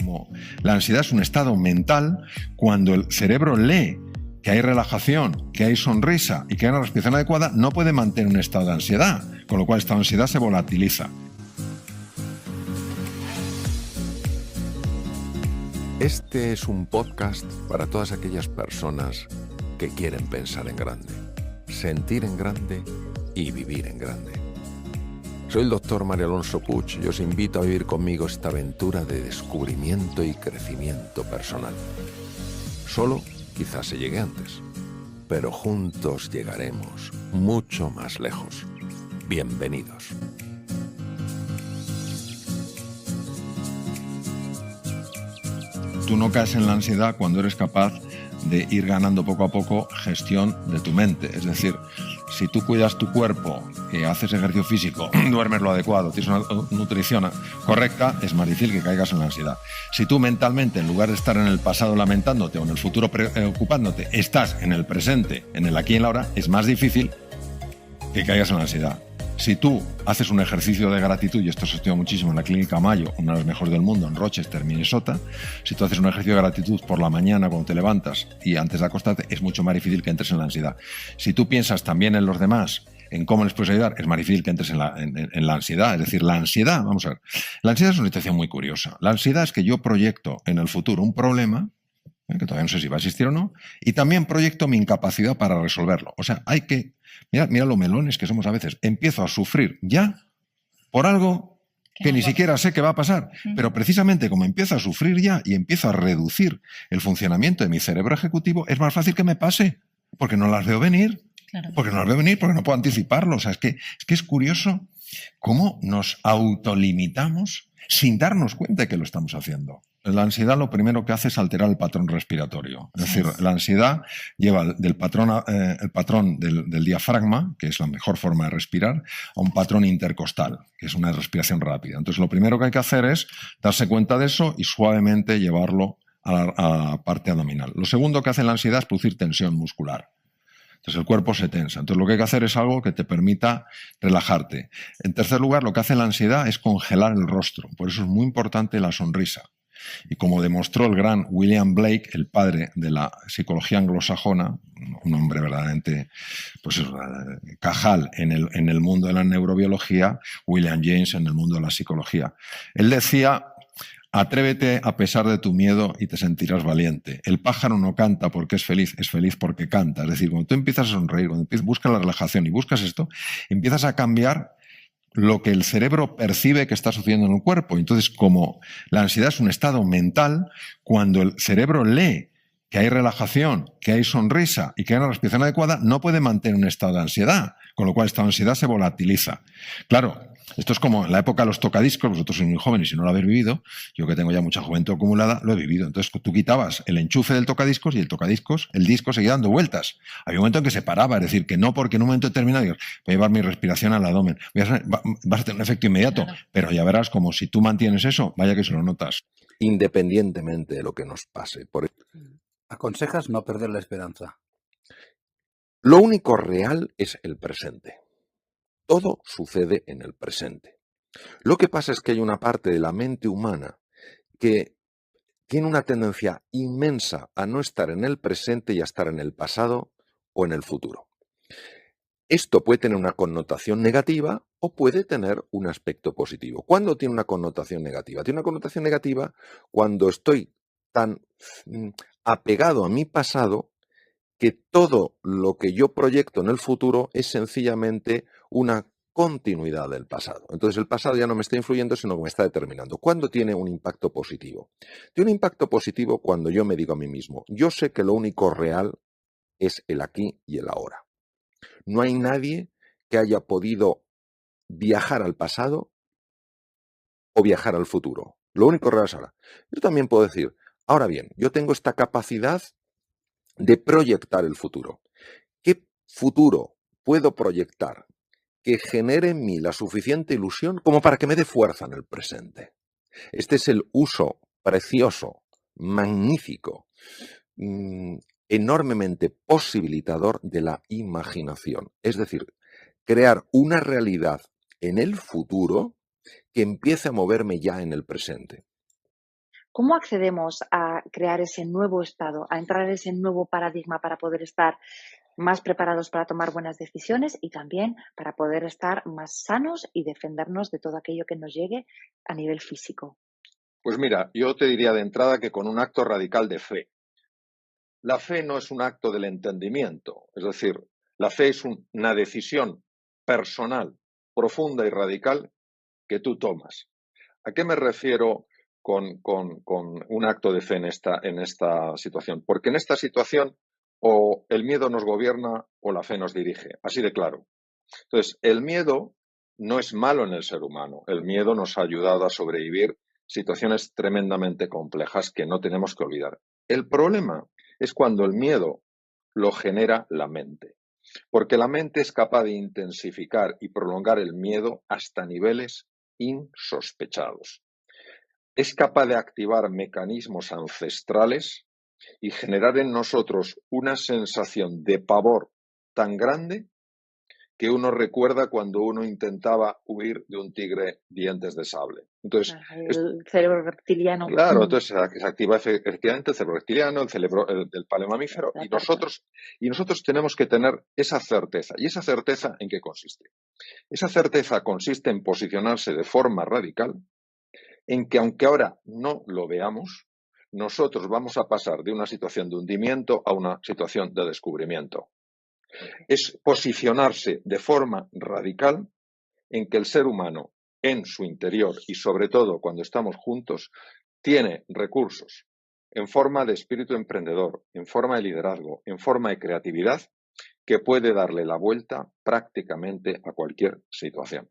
como la ansiedad es un estado mental cuando el cerebro lee que hay relajación, que hay sonrisa y que hay una respiración adecuada, no puede mantener un estado de ansiedad, con lo cual esta ansiedad se volatiliza. Este es un podcast para todas aquellas personas que quieren pensar en grande, sentir en grande y vivir en grande. Soy el Dr. Mario Alonso Puig y os invito a vivir conmigo esta aventura de descubrimiento y crecimiento personal. Solo quizás se llegue antes, pero juntos llegaremos mucho más lejos. Bienvenidos. Tú no caes en la ansiedad cuando eres capaz de ir ganando poco a poco gestión de tu mente. Es decir, si tú cuidas tu cuerpo, haces ejercicio físico, duermes lo adecuado, tienes una nutrición correcta, es más difícil que caigas en la ansiedad. Si tú mentalmente, en lugar de estar en el pasado lamentándote o en el futuro preocupándote, estás en el presente, en el aquí y en la ahora, es más difícil que caigas en la ansiedad. Si tú haces un ejercicio de gratitud, y esto se estudia muchísimo en la Clínica Mayo, una de las mejores del mundo, en Rochester, Minnesota, si tú haces un ejercicio de gratitud por la mañana cuando te levantas y antes de acostarte, es mucho más difícil que entres en la ansiedad. Si tú piensas también en los demás, en cómo les puedes ayudar, es más difícil que entres en la ansiedad. Es decir, la ansiedad, vamos a ver, la ansiedad es una situación muy curiosa. La ansiedad es que yo proyecto en el futuro un problema, que todavía no sé si va a existir o no, y también proyecto mi incapacidad para resolverlo. O sea, hay que... Mira lo melones que somos a veces. Empiezo a sufrir ya por algo que ni siquiera sé qué va a pasar. Pero precisamente como empiezo a sufrir ya y empiezo a reducir el funcionamiento de mi cerebro ejecutivo, es más fácil que me pase, porque no las veo venir. Claro. Porque no las veo venir, porque no puedo anticiparlo. O sea, es que es curioso cómo nos autolimitamos sin darnos cuenta de que lo estamos haciendo. La ansiedad lo primero que hace es alterar el patrón respiratorio. Es decir, la ansiedad lleva el patrón del diafragma, que es la mejor forma de respirar, a un patrón intercostal, que es una respiración rápida. Entonces, lo primero que hay que hacer es darse cuenta de eso y suavemente llevarlo a la parte abdominal. Lo segundo que hace la ansiedad es producir tensión muscular. Entonces el cuerpo se tensa. Entonces lo que hay que hacer es algo que te permita relajarte. En tercer lugar, lo que hace la ansiedad es congelar el rostro. Por eso es muy importante la sonrisa. Y como demostró el gran William Blake, el padre de la psicología anglosajona, un hombre verdaderamente pues, cajal en el mundo de la neurobiología, William James en el mundo de la psicología. Él decía: atrévete a pesar de tu miedo y te sentirás valiente. El pájaro no canta porque es feliz porque canta. Es decir, cuando tú empiezas a sonreír, cuando buscas la relajación y buscas esto, empiezas a cambiar lo que el cerebro percibe que está sucediendo en el cuerpo. Entonces, como la ansiedad es un estado mental, cuando el cerebro lee que hay relajación, que hay sonrisa y que hay una respiración adecuada, no puede mantener un estado de ansiedad, con lo cual esta ansiedad se volatiliza. Claro, esto es como en la época de los tocadiscos, vosotros sois muy jóvenes y no lo habéis vivido, yo que tengo ya mucha juventud acumulada, lo he vivido. Entonces tú quitabas el enchufe del tocadiscos y el disco seguía dando vueltas. Había un momento en que se paraba, es decir, que no porque en un momento determinado digo, voy a llevar mi respiración al abdomen, vas a tener un efecto inmediato, claro. Pero ya verás como si tú mantienes eso, vaya que se lo notas. Independientemente de lo que nos pase. ¿Aconsejas no perder la esperanza? Lo único real es el presente. Todo sucede en el presente. Lo que pasa es que hay una parte de la mente humana que tiene una tendencia inmensa a no estar en el presente y a estar en el pasado o en el futuro. Esto puede tener una connotación negativa o puede tener un aspecto positivo. ¿Cuándo tiene una connotación negativa? Tiene una connotación negativa cuando estoy tan apegado a mi pasado que todo lo que yo proyecto en el futuro es sencillamente una continuidad del pasado. Entonces el pasado ya no me está influyendo, sino que me está determinando. ¿Cuándo tiene un impacto positivo? Tiene un impacto positivo cuando yo me digo a mí mismo, yo sé que lo único real es el aquí y el ahora. No hay nadie que haya podido viajar al pasado o viajar al futuro. Lo único real es ahora. Yo también puedo decir, ahora bien, yo tengo esta capacidad de proyectar el futuro. ¿Qué futuro puedo proyectar que genere en mí la suficiente ilusión como para que me dé fuerza en el presente? Este es el uso precioso, magnífico, enormemente posibilitador de la imaginación. Es decir, crear una realidad en el futuro que empiece a moverme ya en el presente. ¿Cómo accedemos a crear ese nuevo estado, a entrar en ese nuevo paradigma para poder estar más preparados para tomar buenas decisiones y también para poder estar más sanos y defendernos de todo aquello que nos llegue a nivel físico? Pues mira, yo te diría de entrada que con un acto radical de fe. La fe no es un acto del entendimiento, es decir, la fe es una decisión personal, profunda y radical que tú tomas. ¿A qué me refiero con un acto de fe en esta situación? Porque en esta situación o el miedo nos gobierna o la fe nos dirige, así de claro. Entonces, el miedo no es malo en el ser humano. El miedo nos ha ayudado a sobrevivir situaciones tremendamente complejas que no tenemos que olvidar. El problema es cuando el miedo lo genera la mente, porque la mente es capaz de intensificar y prolongar el miedo hasta niveles insospechados. Es capaz de activar mecanismos ancestrales y generar en nosotros una sensación de pavor tan grande que uno recuerda cuando uno intentaba huir de un tigre dientes de sable. Entonces, El cerebro reptiliano. claro, entonces se activa efectivamente el cerebro reptiliano, el cerebro del paleomamífero, y nosotros tenemos que tener esa certeza. ¿Y esa certeza en qué consiste? Esa certeza consiste en posicionarse de forma radical, en que aunque ahora no lo veamos, nosotros vamos a pasar de una situación de hundimiento a una situación de descubrimiento. Es posicionarse de forma radical en que el ser humano en su interior y sobre todo cuando estamos juntos tiene recursos en forma de espíritu emprendedor, en forma de liderazgo, en forma de creatividad que puede darle la vuelta prácticamente a cualquier situación.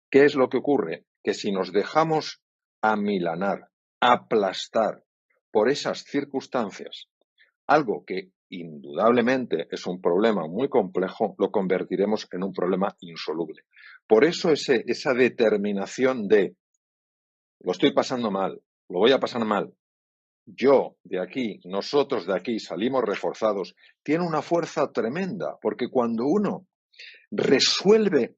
¿Qué es lo que ocurre? Que si nos dejamos amilanar, aplastar por esas circunstancias, algo que indudablemente es un problema muy complejo, lo convertiremos en un problema insoluble. Por eso esa determinación de lo estoy pasando mal, lo voy a pasar mal, yo de aquí, nosotros de aquí salimos reforzados, tiene una fuerza tremenda, porque cuando uno resuelve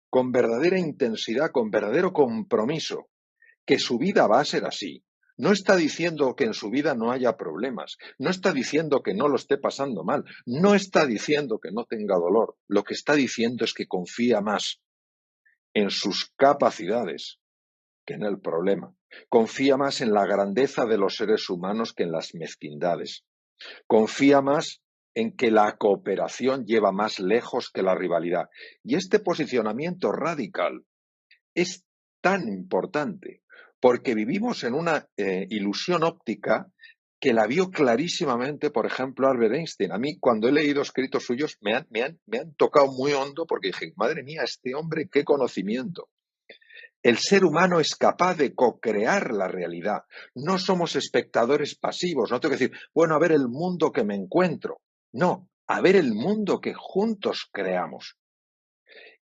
con verdadera intensidad, con verdadero compromiso, que su vida va a ser así, no está diciendo que en su vida no haya problemas, no está diciendo que no lo esté pasando mal, no está diciendo que no tenga dolor, lo que está diciendo es que confía más en sus capacidades que en el problema, confía más en la grandeza de los seres humanos que en las mezquindades, confía más en que la cooperación lleva más lejos que la rivalidad. Y este posicionamiento radical es tan importante porque vivimos en una ilusión óptica que la vio clarísimamente, por ejemplo, Albert Einstein. A mí, cuando he leído escritos suyos, me han tocado muy hondo porque dije, madre mía, este hombre, qué conocimiento. El ser humano es capaz de co-crear la realidad. No somos espectadores pasivos. No tengo que decir, bueno, a ver el mundo que me encuentro. No, a ver el mundo que juntos creamos.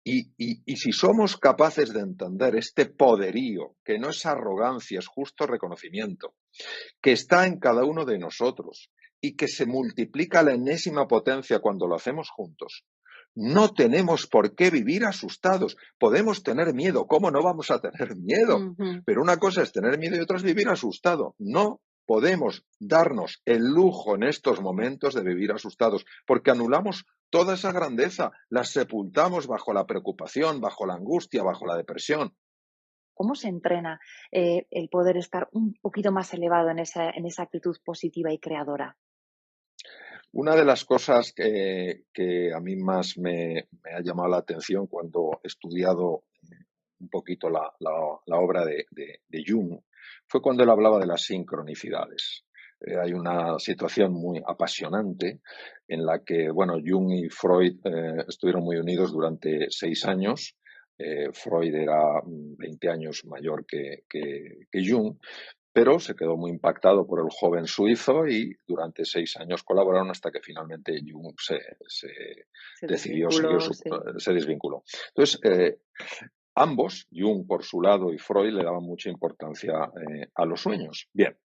Y si somos capaces de entender este poderío, que no es arrogancia, es justo reconocimiento, que está en cada uno de nosotros y que se multiplica a la enésima potencia cuando lo hacemos juntos, no tenemos por qué vivir asustados. Podemos tener miedo. ¿Cómo no vamos a tener miedo? Pero una cosa es tener miedo y otra es vivir asustado. No podemos darnos el lujo en estos momentos de vivir asustados, porque anulamos toda esa grandeza, la sepultamos bajo la preocupación, bajo la angustia, bajo la depresión. ¿Cómo se entrena el poder estar un poquito más elevado en esa actitud positiva y creadora? Una de las cosas que a mí más me ha llamado la atención cuando he estudiado un poquito la obra de Jung fue cuando él hablaba de las sincronicidades. Hay una situación muy apasionante en la que, bueno, Jung y Freud estuvieron muy unidos durante 6 años. Freud era 20 años mayor que Jung, pero se quedó muy impactado por el joven suizo y durante 6 años colaboraron hasta que finalmente Jung se decidió seguir se desvinculó. Entonces, ambos, Jung por su lado y Freud, le daban mucha importancia a los sueños. Bien,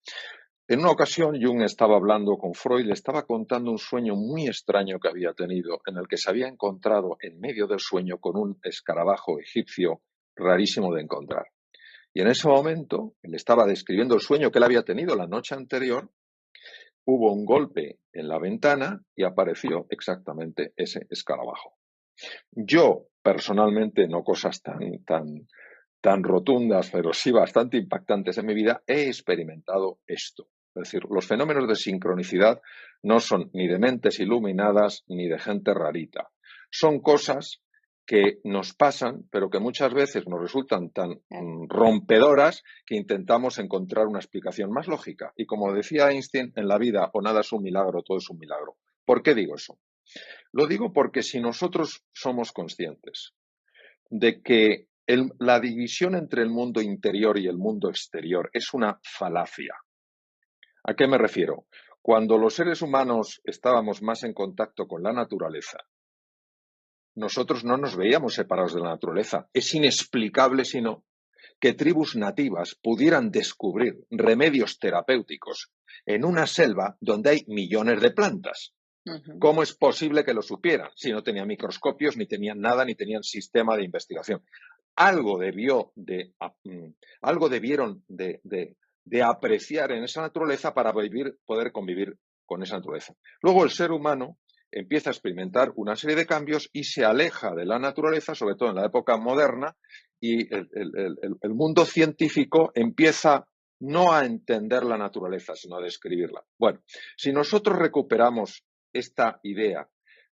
en una ocasión Jung estaba hablando con Freud, le estaba contando un sueño muy extraño que había tenido, en el que se había encontrado en medio del sueño con un escarabajo egipcio rarísimo de encontrar. Y en ese momento, él estaba describiendo el sueño que él había tenido la noche anterior, hubo un golpe en la ventana y apareció exactamente ese escarabajo. Yo, personalmente, no cosas tan rotundas, pero sí bastante impactantes en mi vida, he experimentado esto. Es decir, los fenómenos de sincronicidad no son ni de mentes iluminadas ni de gente rarita. Son cosas que nos pasan, pero que muchas veces nos resultan tan rompedoras que intentamos encontrar una explicación más lógica. Y como decía Einstein, en la vida o nada es un milagro, todo es un milagro. ¿Por qué digo eso? Lo digo porque si nosotros somos conscientes de que la división entre el mundo interior y el mundo exterior es una falacia. ¿A qué me refiero? Cuando los seres humanos estábamos más en contacto con la naturaleza, nosotros no nos veíamos separados de la naturaleza. Es inexplicable, sino que tribus nativas pudieran descubrir remedios terapéuticos en una selva donde hay millones de plantas. ¿Cómo es posible que lo supieran si no tenían microscopios, ni tenían nada, ni tenían sistema de investigación? Algo debieron de apreciar en esa naturaleza para poder convivir con esa naturaleza. Luego el ser humano empieza a experimentar una serie de cambios y se aleja de la naturaleza, sobre todo en la época moderna, y el mundo científico empieza no a entender la naturaleza, sino a describirla. Bueno, si nosotros recuperamos esta idea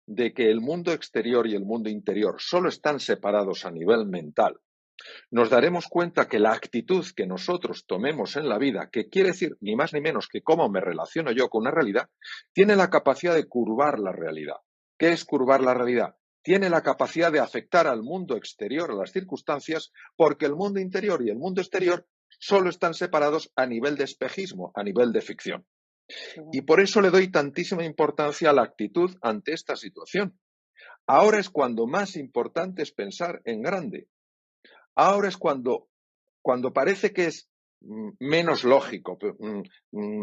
de que el mundo exterior y el mundo interior solo están separados a nivel mental, nos daremos cuenta que la actitud que nosotros tomemos en la vida, que quiere decir ni más ni menos que cómo me relaciono yo con una realidad, tiene la capacidad de curvar la realidad. ¿Qué es curvar la realidad? Tiene la capacidad de afectar al mundo exterior, a las circunstancias, porque el mundo interior y el mundo exterior solo están separados a nivel de espejismo, a nivel de ficción. Y por eso le doy tantísima importancia a la actitud ante esta situación. Ahora es cuando más importante es pensar en grande. Ahora es cuando parece que es menos lógico,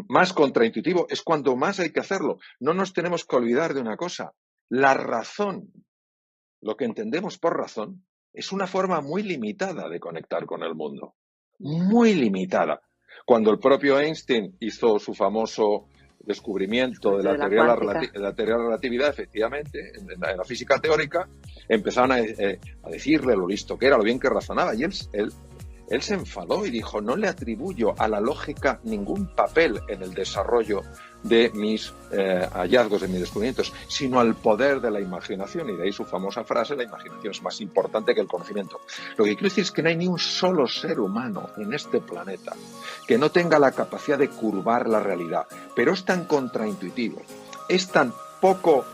más contraintuitivo, es cuando más hay que hacerlo. No nos tenemos que olvidar de una cosa. La razón, lo que entendemos por razón, es una forma muy limitada de conectar con el mundo. Muy limitada. Cuando el propio Einstein hizo su famoso descubrimiento de la teoría de la relatividad, efectivamente, en la física teórica, empezaron a decirle lo listo que era, lo bien que razonaba, y él se enfadó y dijo: no le atribuyo a la lógica ningún papel en el desarrollo de mis hallazgos, de mis descubrimientos, sino al poder de la imaginación. Y de ahí su famosa frase: la imaginación es más importante que el conocimiento. Lo que quiero decir es que no hay ni un solo ser humano en este planeta que no tenga la capacidad de curvar la realidad, pero es tan contraintuitivo, es tan poco,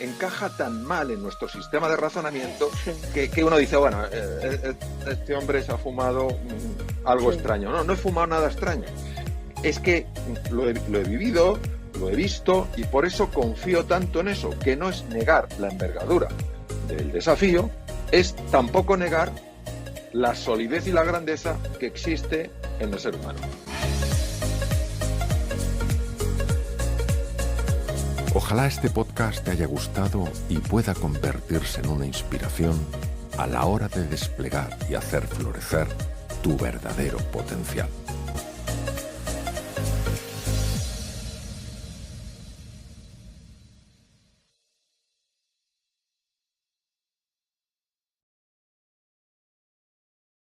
encaja tan mal en nuestro sistema de razonamiento que uno dice: bueno, este hombre se ha fumado algo extraño. No he fumado nada extraño. Es que lo he vivido, lo he visto, y por eso confío tanto en eso, que no es negar la envergadura del desafío, es tampoco negar la solidez y la grandeza que existe en el ser humano. Ojalá este podcast te haya gustado y pueda convertirse en una inspiración a la hora de desplegar y hacer florecer tu verdadero potencial.